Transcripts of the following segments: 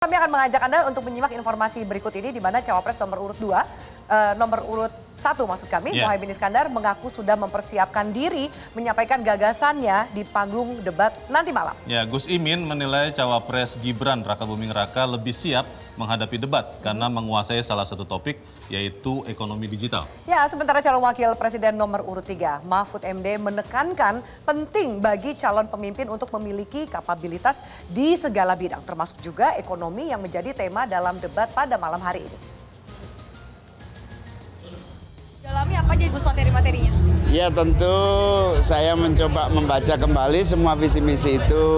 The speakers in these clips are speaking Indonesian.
Kami akan mengajak Anda untuk menyimak informasi berikut ini di mana Cawapres nomor urut 2, nomor urut 1 maksud kami, Muhaimin Iskandar mengaku sudah mempersiapkan diri menyampaikan gagasannya di panggung debat nanti malam. Ya, Gus Imin menilai Cawapres Gibran Rakabuming Raka lebih siap menghadapi debat karena menguasai salah satu topik yaitu ekonomi digital. Ya, sementara calon wakil presiden nomor urut 3, Mahfud MD menekankan penting bagi calon pemimpin untuk memiliki kapabilitas di segala bidang, termasuk juga ekonomi yang menjadi tema dalam debat pada malam hari ini. Dalami apa aja Gus materi-materinya? Ya tentu saya mencoba membaca kembali semua visi misi itu.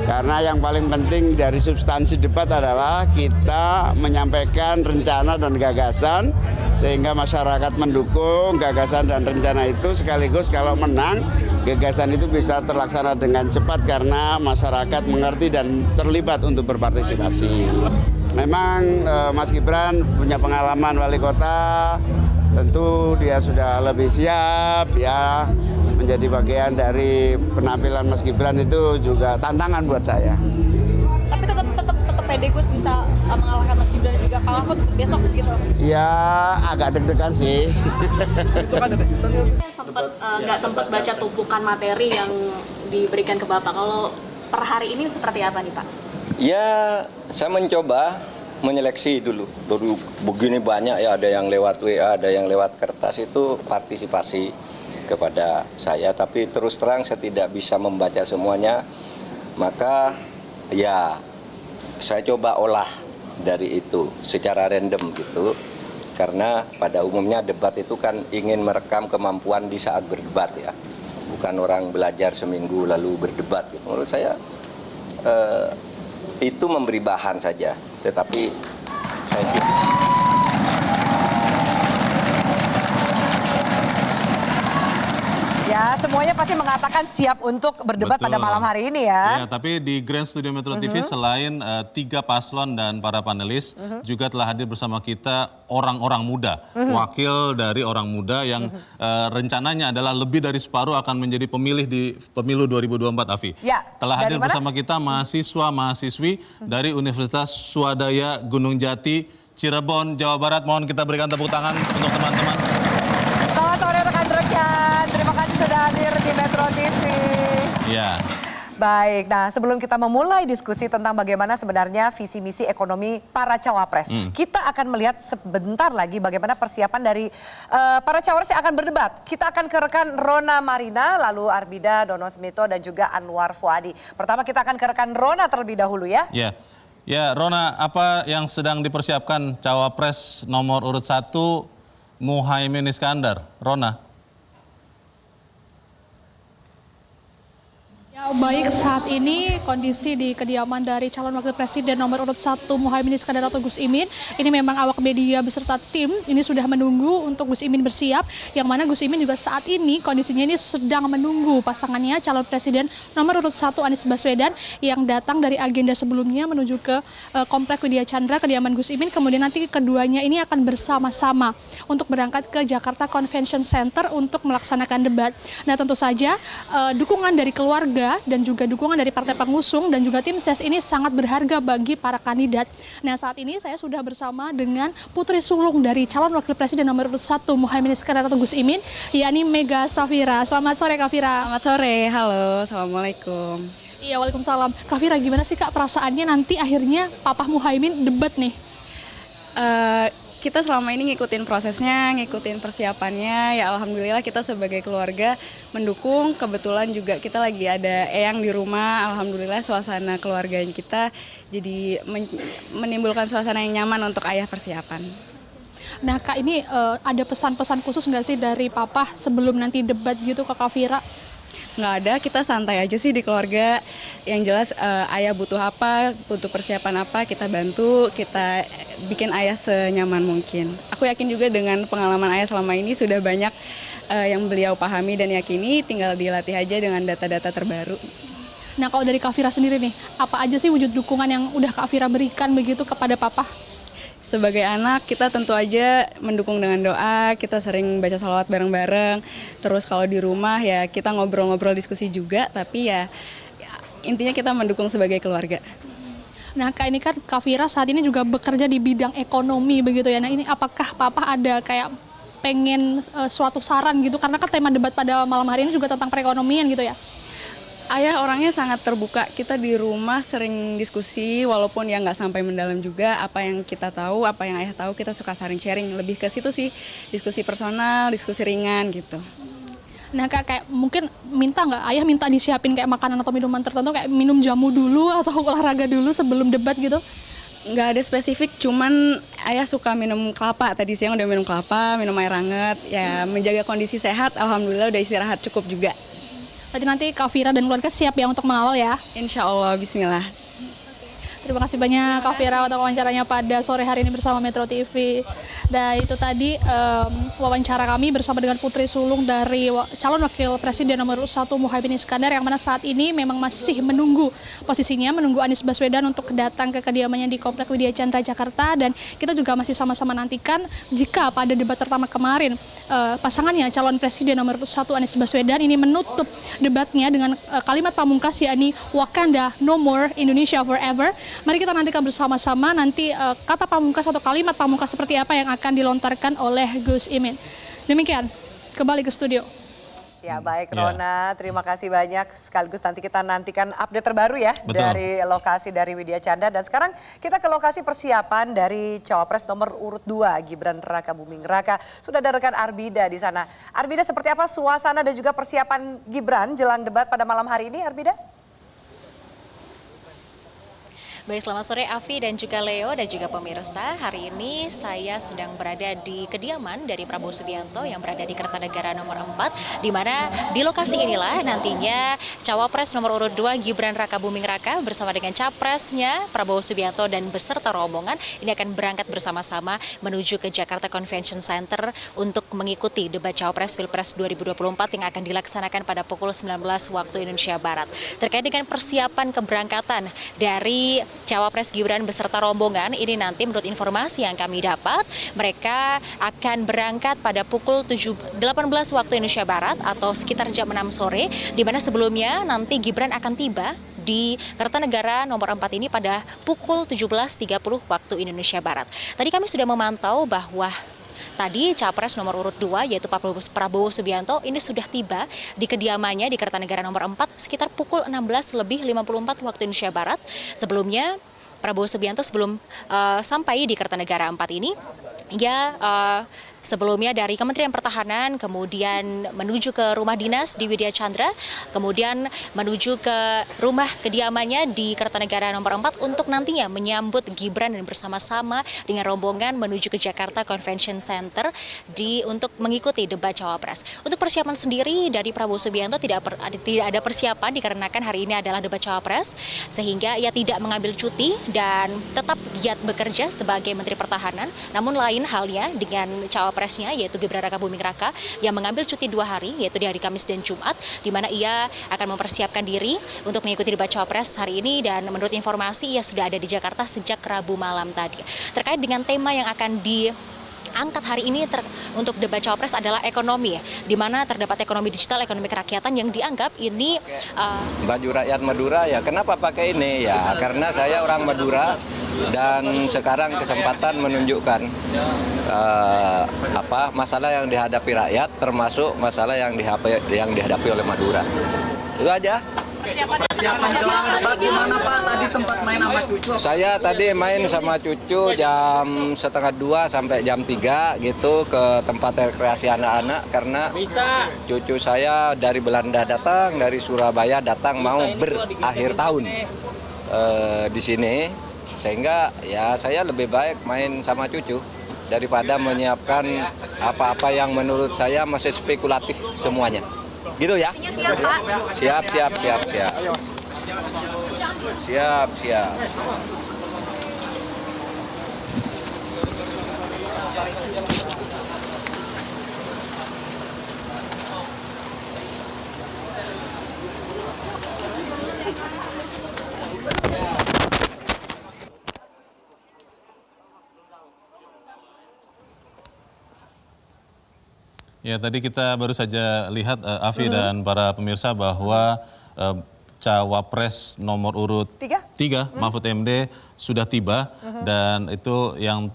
Karena yang paling penting dari substansi debat adalah kita menyampaikan rencana dan gagasan sehingga masyarakat mendukung gagasan dan rencana itu, sekaligus kalau menang gagasan itu bisa terlaksana dengan cepat karena masyarakat mengerti dan terlibat untuk berpartisipasi. Memang Mas Gibran punya pengalaman wali kota, tentu dia sudah lebih siap ya. Menjadi bagian dari penampilan Mas Gibran itu juga tantangan buat saya. Tapi tetap pede Gus bisa mengalahkan Mas Gibran dan juga Pak Mahfud besok gitu. Ya agak deg-degan sih. Nggak sempat baca tumpukan materi yang diberikan ke Bapak. Kalau per hari ini seperti apa nih Pak? Ya, saya mencoba menyeleksi dulu. Begini banyak ya, ada yang lewat WA, ada yang lewat kertas, itu partisipasi kepada saya, tapi terus terang saya tidak bisa membaca semuanya, maka ya saya coba olah dari itu secara random gitu, karena pada umumnya debat itu kan ingin merekam kemampuan di saat berdebat ya, bukan orang belajar seminggu lalu berdebat gitu. Menurut saya itu memberi bahan saja, tetapi saya sih Ya, semuanya pasti mengatakan siap untuk berdebat pada malam hari ini ya. Ya, tapi di Grand Studio Metro TV selain 3 paslon dan para panelis juga telah hadir bersama kita orang-orang muda, wakil dari orang muda yang rencananya adalah lebih dari separuh akan menjadi pemilih di pemilu 2024, Afi. Ya, telah hadir mana? bersama kita mahasiswa-mahasiswi dari Universitas Swadaya Gunung Jati, Cirebon, Jawa Barat. Mohon kita berikan tepuk tangan untuk teman-teman. Selamat sore rekan-rekan, terima kasih sudah hadir di Metro TV. Ya. Baik, nah sebelum kita memulai diskusi tentang bagaimana sebenarnya visi misi ekonomi para cawapres, kita akan melihat sebentar lagi bagaimana persiapan dari para cawapres yang akan berdebat. Kita akan ke rekan Rona Marina, lalu Arbida Dono Smito dan juga Anwar Fuadi. Pertama kita akan ke rekan Rona terlebih dahulu ya. Ya, Rona, apa yang sedang dipersiapkan cawapres nomor urut 1 Muhaimin Iskandar? Rona. Ya, baik, saat ini kondisi di kediaman dari calon wakil presiden nomor urut 1 Muhaimin Iskandar atau Gus Imin, ini memang awak media beserta tim ini sudah menunggu untuk Gus Imin bersiap, yang mana Gus Imin juga saat ini kondisinya ini sedang menunggu pasangannya calon presiden nomor urut 1 Anies Baswedan yang datang dari agenda sebelumnya menuju ke Komplek Widya Chandra, kediaman Gus Imin, kemudian nanti keduanya ini akan bersama-sama untuk berangkat ke Jakarta Convention Center untuk melaksanakan debat. Nah, tentu saja dukungan dari keluarga dan juga dukungan dari partai pengusung dan juga tim ses ini sangat berharga bagi para kandidat. Nah, saat ini saya sudah bersama dengan putri sulung dari calon wakil presiden nomor 1 Muhaimin Iskandar atau Gus Imin, yakni Mega Safira. Selamat sore Kak Fira. Selamat sore, halo, assalamualaikum. Iya, waalaikumsalam. Kak Fira, gimana sih Kak perasaannya nanti akhirnya Papa Muhaimin debat nih? Kita selama ini ngikutin prosesnya, ngikutin persiapannya, ya alhamdulillah kita sebagai keluarga mendukung. Kebetulan juga kita lagi ada eyang di rumah, alhamdulillah suasana keluarga kita jadi menimbulkan suasana yang nyaman untuk ayah persiapan. Nah Kak, ini ada pesan-pesan khusus nggak sih dari Papa sebelum nanti debat gitu ke Kak Fira? Nggak ada, kita santai aja sih di keluarga. Yang jelas ayah butuh apa, butuh persiapan apa, kita bantu, kita bikin ayah senyaman mungkin. Aku yakin juga dengan pengalaman ayah selama ini sudah banyak yang beliau pahami dan yakini, tinggal dilatih aja dengan data-data terbaru. Nah, kalau dari Kak Fira sendiri nih, apa aja sih wujud dukungan yang udah Kak Fira berikan begitu kepada Papa? Sebagai anak kita tentu aja mendukung dengan doa, kita sering baca sholawat bareng-bareng. Terus kalau di rumah ya kita ngobrol-ngobrol diskusi juga, tapi ya intinya kita mendukung sebagai keluarga. Nah, Kak, ini kan Kak Fira saat ini juga bekerja di bidang ekonomi begitu ya. Nah, ini apakah Papa ada kayak pengen suatu saran gitu? Karena kan tema debat pada malam hari ini juga tentang perekonomian gitu ya. Ayah orangnya sangat terbuka, kita di rumah sering diskusi walaupun ya nggak sampai mendalam juga, apa yang kita tahu, apa yang ayah tahu kita suka saling sharing, lebih ke situ sih, diskusi personal, diskusi ringan gitu. Nah, Kak, kayak mungkin ayah minta disiapin kayak makanan atau minuman tertentu, kayak minum jamu dulu atau olahraga dulu sebelum debat gitu? Nggak ada spesifik, cuman ayah suka minum kelapa, tadi siang udah minum kelapa, minum air hangat, ya menjaga kondisi sehat, alhamdulillah udah istirahat cukup juga. Berarti nanti Kak Fira dan keluarga siap ya untuk mengawal ya? Insya Allah, bismillah. Terima kasih banyak Kak Fira untuk wawancaranya pada sore hari ini bersama Metro TV. Dan itu tadi wawancara kami bersama dengan Putri Sulung dari calon wakil presiden nomor 1 Muhaimin Iskandar yang mana saat ini memang masih menunggu posisinya, menunggu Anies Baswedan untuk datang ke kediamannya di Komplek Widya Chandra Jakarta. Dan kita juga masih sama-sama nantikan jika pada debat pertama kemarin pasangannya calon presiden nomor 1 Anies Baswedan ini menutup debatnya dengan kalimat pamungkas yakni Wakanda No More, Indonesia Forever. Mari kita nantikan bersama-sama nanti kata pamungkas atau kalimat pamungkas seperti apa yang akan dilontarkan oleh Gus Imin. Demikian, kembali ke studio. Ya baik Rona, terima kasih banyak. Sekaligus nanti kita nantikan update terbaru ya. Betul. Dari lokasi dari Widya Chandra. Dan sekarang kita ke lokasi persiapan dari Cawapres nomor urut 2 Gibran Raka Buming Raka. Sudah ada rekan Arbida di sana. Arbida, seperti apa suasana dan juga persiapan Gibran jelang debat pada malam hari ini, Arbida? Baik, selamat sore Afi dan juga Leo dan juga pemirsa. Hari ini saya sedang berada di kediaman dari Prabowo Subianto yang berada di Kertanegara nomor 4, di mana di lokasi inilah nantinya Cawapres nomor urut 2 Gibran Raka Buming Raka bersama dengan Capresnya Prabowo Subianto dan beserta rombongan ini akan berangkat bersama-sama menuju ke Jakarta Convention Center untuk mengikuti debat Cawapres Pilpres 2024 yang akan dilaksanakan pada pukul 19 waktu Indonesia Barat. Terkait dengan persiapan keberangkatan dari Cawapres Gibran beserta rombongan ini nanti menurut informasi yang kami dapat mereka akan berangkat pada pukul 18 waktu Indonesia Barat atau sekitar jam 6 sore, di mana sebelumnya nanti Gibran akan tiba di Kertanegara nomor 4 ini pada pukul 17.30 waktu Indonesia Barat. Tadi kami sudah memantau bahwa tadi Capres nomor urut 2 yaitu Prabowo Subianto ini sudah tiba di kediamannya di Kertanegara nomor 4 sekitar pukul 16.54 waktu Indonesia Barat. Sebelumnya Prabowo Subianto sebelum sampai di Kertanegara 4 ini sebelumnya dari Kementerian Pertahanan, kemudian menuju ke rumah dinas di Widya Chandra, kemudian menuju ke rumah kediamannya di Kertanegara nomor 4 untuk nantinya menyambut Gibran dan bersama-sama dengan rombongan menuju ke Jakarta Convention Center untuk mengikuti debat Cawapres. Untuk persiapan sendiri dari Prabowo Subianto tidak ada persiapan dikarenakan hari ini adalah debat Cawapres, sehingga ia tidak mengambil cuti dan tetap giat bekerja sebagai Menteri Pertahanan. Namun lain halnya dengan Cawapresnya yaitu Gibran Raka Buming Raka yang mengambil cuti 2 hari yaitu di hari Kamis dan Jumat, di mana ia akan mempersiapkan diri untuk mengikuti debat Cawapres hari ini dan menurut informasi ia sudah ada di Jakarta sejak Rabu malam tadi. Terkait dengan tema yang akan diangkat hari ini untuk debat Cawapres adalah ekonomi, di mana terdapat ekonomi digital, ekonomi kerakyatan yang dianggap ini Baju rakyat Madura ya, kenapa pakai ini ya? Karena saya orang Madura dan sekarang kesempatan menunjukkan masalah yang dihadapi rakyat, termasuk masalah yang dihadapi oleh Madura. Itu aja. Gimana Pak? Tadi sempat main sama cucu? Saya tadi main sama cucu jam 1:30 sampai jam 3 gitu ke tempat rekreasi anak-anak karena cucu saya dari Belanda datang, dari Surabaya datang mau berakhir tahun di sini, sehingga ya saya lebih baik main sama cucu daripada menyiapkan apa-apa yang menurut saya masih spekulatif semuanya. Gitu ya? Siap, Pak. Siap. Siap. Ya, tadi kita baru saja lihat Afi dan para pemirsa bahwa Cawapres nomor urut 3 Mahfud MD sudah tiba dan itu yang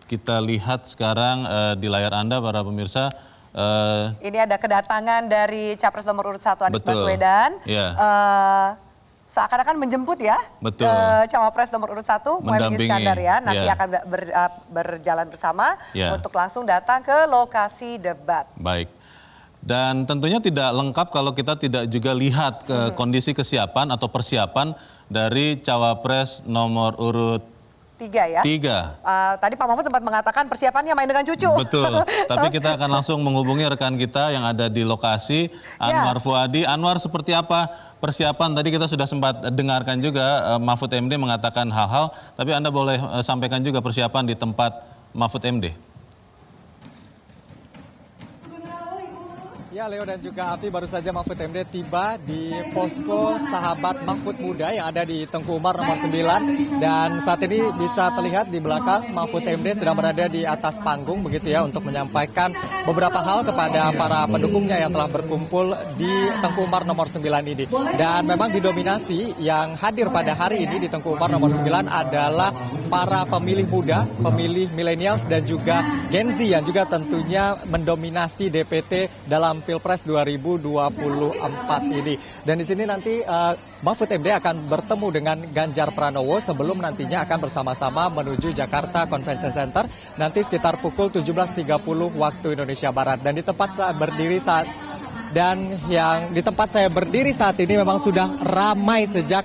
kita lihat sekarang di layar Anda para pemirsa. Ini ada kedatangan dari Capres nomor urut 1 Anies Baswedan. Iya. Seakan-akan menjemput ya Cawapres nomor urut 1 Muhaimin Iskandar ya. Nanti akan berjalan bersama untuk langsung datang ke lokasi debat. Baik. Dan tentunya tidak lengkap kalau kita tidak juga lihat ke kondisi kesiapan atau persiapan dari Cawapres nomor urut 3 ya. 3. Tadi Pak Mahfud sempat mengatakan persiapannya main dengan cucu. Betul. Tapi kita akan langsung menghubungi rekan kita yang ada di lokasi, Anwar Fuadi. Anwar, seperti apa persiapan? Tadi kita sudah sempat dengarkan juga Mahfud MD mengatakan hal-hal, tapi Anda boleh sampaikan juga persiapan di tempat Mahfud MD. Ya, Leo dan juga Afi, baru saja Mahfud MD tiba di posko sahabat Mahfud Muda yang ada di Tengku Umar nomor 9. Dan saat ini bisa terlihat di belakang Mahfud MD sedang berada di atas panggung begitu ya untuk menyampaikan beberapa hal kepada para pendukungnya yang telah berkumpul di Tengku Umar nomor 9 ini. Dan memang didominasi yang hadir pada hari ini di Tengku Umar nomor 9 adalah para pemilih muda, pemilih millennials dan juga Gen Z yang juga tentunya mendominasi DPT dalam Pilpres 2024 ini. Dan di sini nanti Mahfud MD akan bertemu dengan Ganjar Pranowo sebelum nantinya akan bersama-sama menuju Jakarta Convention Center nanti sekitar pukul 17.30 waktu Indonesia Barat. Dan di tempat saya berdiri saat ini memang sudah ramai sejak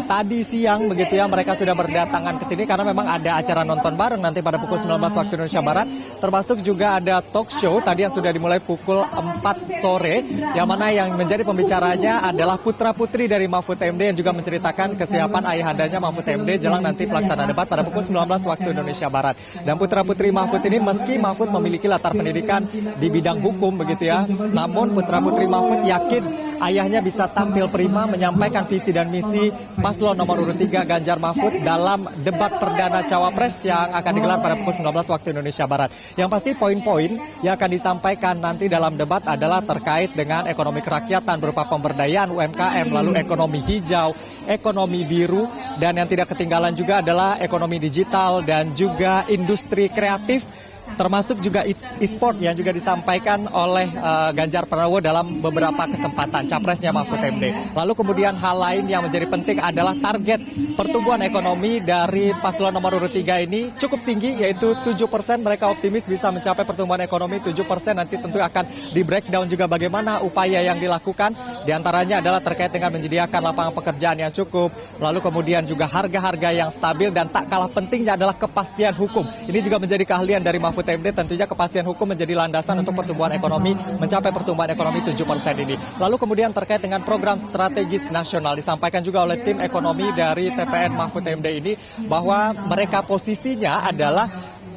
tadi siang begitu ya, mereka sudah berdatangan ke sini karena memang ada acara nonton bareng nanti pada pukul 19 waktu Indonesia Barat, termasuk juga ada talk show tadi yang sudah dimulai pukul 4 sore yang mana yang menjadi pembicaranya adalah putra-putri dari Mahfud MD yang juga menceritakan kesiapan ayahandanya Mahfud MD jelang nanti pelaksanaan debat pada pukul 19 waktu Indonesia Barat. Dan putra-putri Mahfud ini meski Mahfud memiliki latar pendidikan di bidang hukum begitu ya, namun putra-putri Mahfud yakin ayahnya bisa tampil prima menyampaikan visi dan misi paslon nomor urut 3 Ganjar Mahfud dalam debat perdana Cawapres yang akan digelar pada pukul 19 waktu Indonesia Barat. Yang pasti poin-poin yang akan disampaikan nanti dalam debat adalah terkait dengan ekonomi kerakyatan berupa pemberdayaan UMKM, lalu ekonomi hijau, ekonomi biru, dan yang tidak ketinggalan juga adalah ekonomi digital dan juga industri kreatif, termasuk juga e-sport yang juga disampaikan oleh Ganjar Pranowo dalam beberapa kesempatan capresnya Mahfud MD. Lalu kemudian hal lain yang menjadi penting adalah target pertumbuhan ekonomi dari paslon nomor urut 3 ini cukup tinggi, yaitu 7%. Mereka optimis bisa mencapai pertumbuhan ekonomi 7%. Nanti tentu akan di breakdown juga bagaimana upaya yang dilakukan. Di antaranya adalah terkait dengan menyediakan lapangan pekerjaan yang cukup, lalu kemudian juga harga-harga yang stabil, dan tak kalah pentingnya adalah kepastian hukum. Ini juga menjadi keahlian dari Mahfud MD, tentunya kepastian hukum menjadi landasan untuk pertumbuhan ekonomi, mencapai pertumbuhan ekonomi 7% ini. Lalu kemudian terkait dengan program strategis nasional, disampaikan juga oleh tim ekonomi dari TPN Mahfud MD ini bahwa mereka posisinya adalah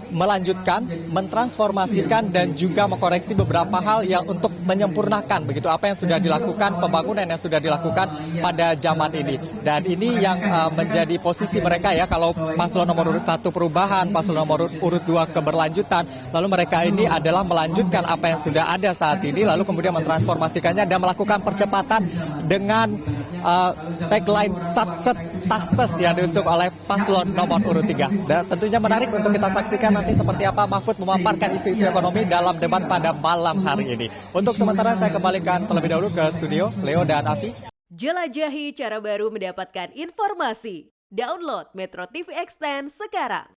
melanjutkan, mentransformasikan dan juga mengkoreksi beberapa hal yang untuk menyempurnakan begitu apa yang sudah dilakukan, pembangunan yang sudah dilakukan pada zaman ini. Dan ini yang menjadi posisi mereka ya, kalau paslon nomor urut 1 perubahan, paslon nomor urut 2 keberlanjutan, lalu mereka ini adalah melanjutkan apa yang sudah ada saat ini, lalu kemudian mentransformasikannya dan melakukan percepatan dengan tagline Satset Tastes yang diusung oleh paslon nomor urut 3. Dan tentunya menarik untuk kita saksikan nanti seperti apa Mahfud memaparkan isu-isu ekonomi dalam debat pada malam hari ini. Untuk sementara saya kembalikan terlebih dahulu ke studio Leo dan Afi. Jelajahi cara baru mendapatkan informasi. Download Metro TV Extend sekarang.